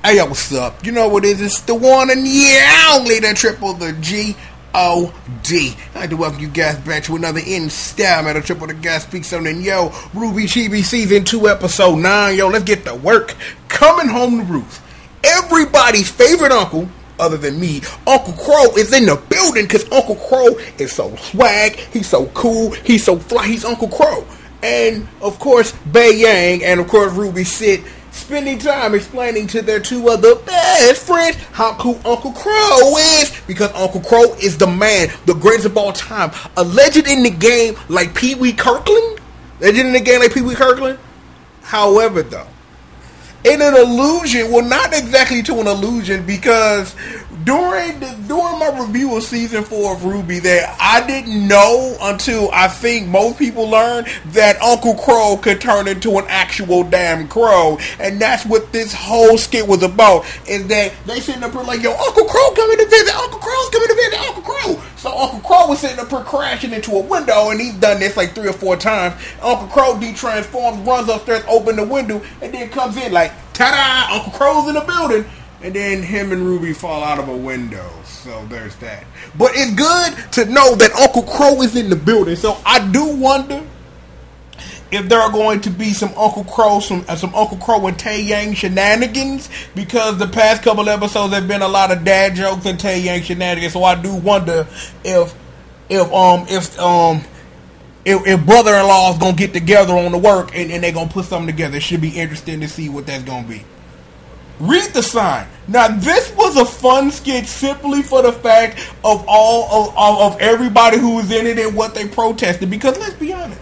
Hey, yo, what's up? You know what it is? It's the one and only the triple, the G.O.D. I'd like to welcome you guys back to another installment of Triple the Guy Speaks on. And yo, RWBY Chibi Season 2 Episode 9. Yo, let's get to work. Coming home to Roost. Everybody's favorite uncle, other than me, Uncle Crow, is in the building because Uncle Crow is so swag, he's so cool, he's so fly, he's Uncle Crow. And, of course, Bae Yang and, of course, Ruby sit spending time explaining to their two other best friends how cool Uncle Crow is, because Uncle Crow is the man, the greatest of all time. A legend in the game like Pee Wee Kirkland. Legend in the game like Pee Wee Kirkland. However, though, in an illusion, well, not exactly to an illusion, because during my review of season 4 of RWBY, that I didn't know until I think most people learned that Uncle Crow could turn into an actual damn crow, and that's what this whole skit was about. Is that they sitting up here like, yo, Uncle Crow coming to visit, Uncle Crow's coming to visit, Uncle Crow. So Uncle Crow was sitting up here crashing into a window, and he's done this like 3 or 4 times. Uncle Crow de-transforms, runs upstairs, opens the window, and then comes in like, ta-da! Uncle Crow's in the building. And then him and RWBY fall out of a window. So there's that. But it's good to know that Uncle Crow is in the building. So I do wonder if there are going to be some Uncle Crow, some Uncle Crow and Tae Yang shenanigans, because the past couple episodes have been a lot of dad jokes and Tae Yang shenanigans. So I do wonder if brother-in-law is gonna get together on the work and they're gonna put something together. It should be interesting to see what that's gonna be. Read the sign. Now, this was a fun skit simply for the fact of of everybody who was in it and what they protested. Because let's be honest,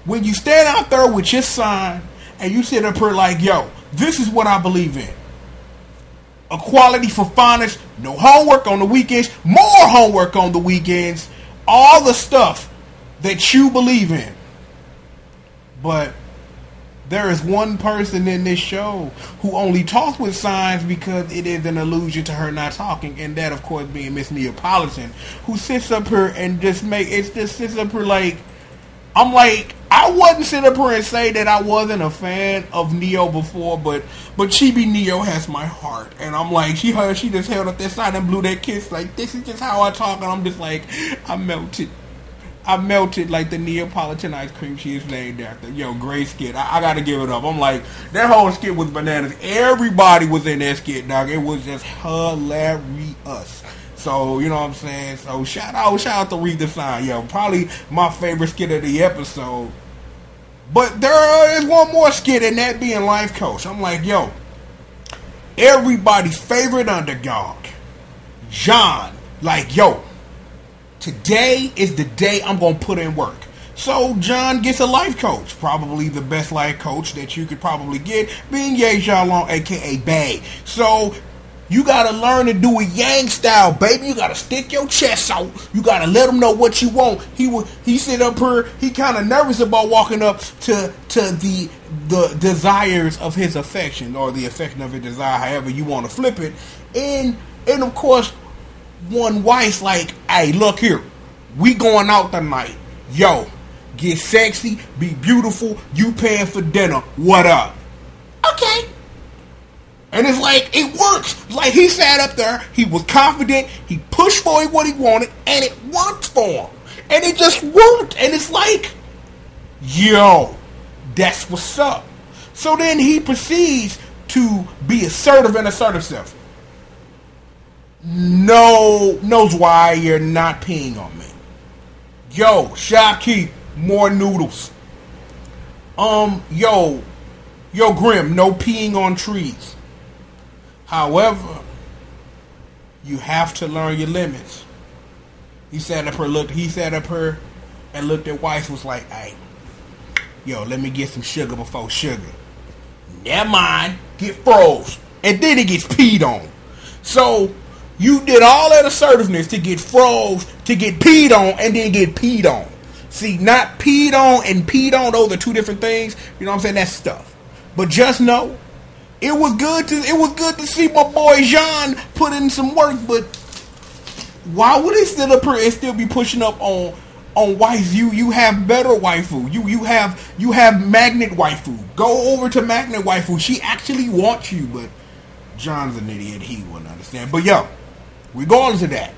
when you stand out there with your sign and you sit up here like, yo, this is what I believe in. Equality for finest, no homework on the weekends, more homework on the weekends, all the stuff that you believe in. But there is one person in this show who only talks with signs because it is an allusion to her not talking, and that, of course, being Miss Neapolitan, who sits up here and sits up here like, I'm like, I wouldn't sit up here and say that I wasn't a fan of Neo before, but Chibi Neo has my heart, and I'm like, she just held up that sign and blew that kiss like, this is just how I talk, and I'm just like, I melted like the Neapolitan ice cream she is named after. Yo, great skit. I gotta give it up. I'm like, that whole skit was bananas. Everybody was in that skit, dog. It was just hilarious. So, you know what I'm saying? So, shout out to Read the Sign. Yo, probably my favorite skit of the episode. But there is one more skit, and that being Life Coach. I'm like, yo, everybody's favorite underdog, John, like, yo, today is the day I'm going to put in work. So John gets a life coach. Probably the best life coach that you could probably get, being Ye Xiaolong, a.k.a. Bae. So you got to learn to do it Yang style, baby. You got to stick your chest out. You got to let them know what you want. He sit up here. He kind of nervous about walking up to the desires of his affection, or the affection of his desire, however you want to flip it. And of course, one wife's like, hey, look here, we going out tonight. Yo, get sexy, be beautiful, you paying for dinner, what up? Okay. And it's like, it works. Like, he sat up there, he was confident, he pushed for what he wanted, and it worked for him. And it just worked. And it's like, yo, that's what's up. So then he proceeds to be assertive and assert himself. Knows why you're not peeing on me. Yo, shopkeep, more noodles. Yo, Grim, no peeing on trees. However, you have to learn your limits. He sat up here and looked at Weiss, was like, hey, yo, let me get some sugar before sugar. Never mind, get froze. And then he gets peed on. So you did all that assertiveness to get froze, to get peed on, and then get peed on. See, not peed on and peed on, those are two different things. You know what I'm saying? That's stuff. But just know, it was good to see my boy Jean put in some work, but why would he still up here and still be pushing up on wife? You have better waifu. You have magnet waifu. Go over to magnet waifu. She actually wants you, but John's an idiot. He wouldn't understand. But yo, regardless of that,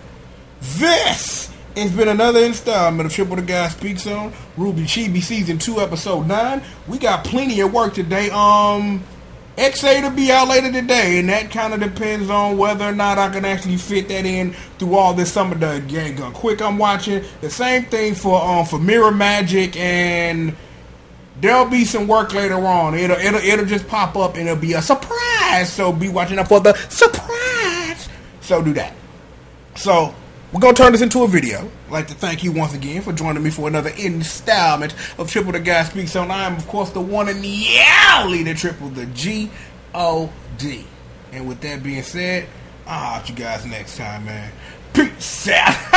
this has been another installment of Triple the Guy Speaks On, RWBY Chibi Season 2, Episode 9. We got plenty of work today. XA to be out later today, and that kind of depends on whether or not I can actually fit that in through all this Summer the Gang Gun Quick I'm watching. The same thing for Mirror Magic, and there'll be some work later on. It'll just pop up and it'll be a surprise. So be watching out for the surprise. So do that. So we're going to turn this into a video. I'd like to thank you once again for joining me for another installment of Triple the Guy Speaks On. I am, of course, the one and the only, the Triple, the G.O.D. And with that being said, I'll holler at you guys next time, man. Peace out.